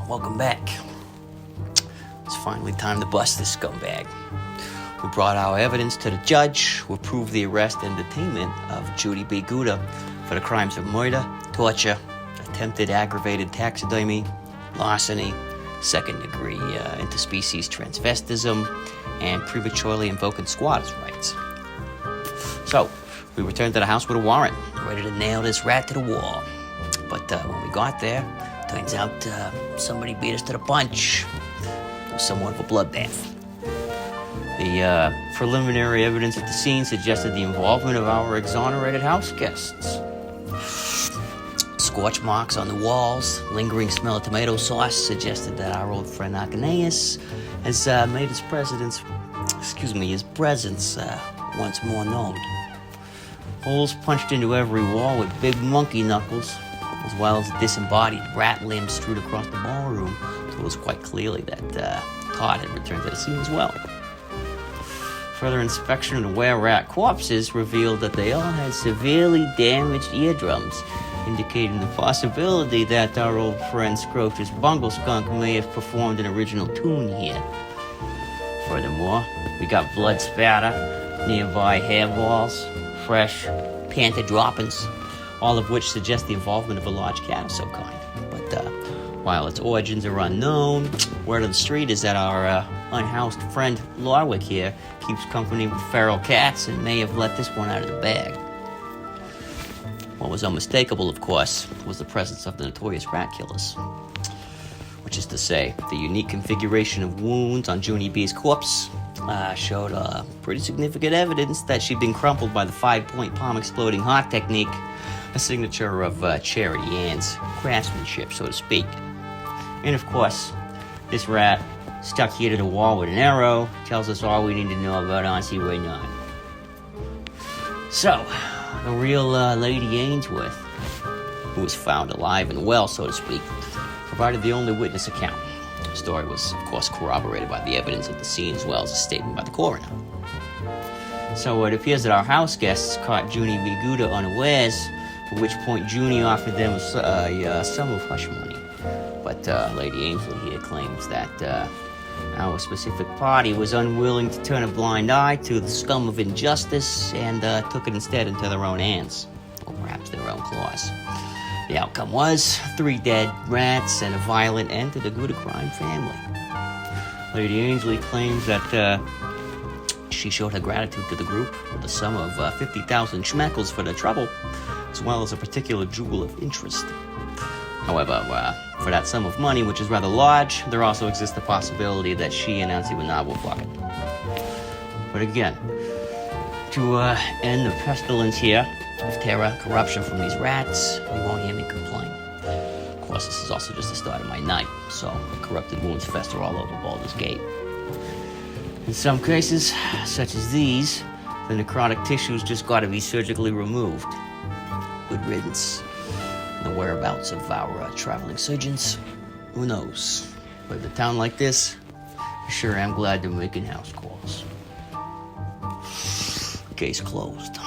welcome back. It's finally time to bust this scumbag. We brought our evidence to the judge, who approved the arrest and detainment of Junie B Gouda for the crimes of murder, torture, attempted aggravated taxidermy, larceny, second-degree interspecies transvestism, and prematurely invoking squatters' rights. So, we returned to the house with a warrant, ready to nail this rat to the wall. But when we got there, turns out somebody beat us to the punch. It was somewhat of a bloodbath. The preliminary evidence at the scene suggested the involvement of our exonerated house guests. Scorch marks on the walls, lingering smell of tomato sauce suggested that our old friend Arcaneus has made his presence once more known. Holes punched into every wall with big monkey knuckles, as well as disembodied rat limbs strewed across the ballroom, told us quite clearly that Todd had returned to the scene as well. Further inspection of the were-rat corpses revealed that they all had severely damaged eardrums, indicating the possibility that our old friend Scrotus Bungle Skunk may have performed an original tune here. Furthermore, we got blood spatter, nearby hairballs, fresh panther droppings, all of which suggest the involvement of a large cat of some kind. But while its origins are unknown, word on the street is that our unhoused friend Larwick here keeps company with feral cats and may have let this one out of the bag. What was unmistakable, of course, was the presence of the notorious rat killers. Which is to say, the unique configuration of wounds on Junie B's corpse showed pretty significant evidence that she'd been crumpled by the 5-point palm exploding heart technique, a signature of Charity Ann's craftsmanship, so to speak. And of course, this rat, stuck here to the wall with an arrow, tells us all we need to know about Auntie Reynard. So, the real Lady Ainsworth, who was found alive and well, so to speak, provided the only witness account. The story was, of course, corroborated by the evidence at the scene as well as a statement by the coroner. So it appears that our house guests caught Junie B Gouda unawares, at which point Junie offered them a sum of hush money. But Lady Ainsley here claims that our specific party was unwilling to turn a blind eye to the scum of injustice and took it instead into their own hands, or perhaps their own claws. The outcome was 3 dead rats and a violent end to the Gouda crime family. Lady Ainsley claims that she showed her gratitude to the group with a sum of 50,000 schmeckles for their trouble, as well as a particular jewel of interest. However, for that sum of money, which is rather large, there also exists the possibility that she and Auntie Reynard will fuck it. But again, to end the pestilence here of terror, corruption from these rats, you won't hear me complain. Of course, this is also just the start of my night, so corrupted wounds fester all over Baldur's Gate. In some cases, such as these, the necrotic tissues just gotta be surgically removed. Good riddance. The whereabouts of our traveling surgeons, who knows? But in a town like this, I sure am glad they're making house calls. Case closed.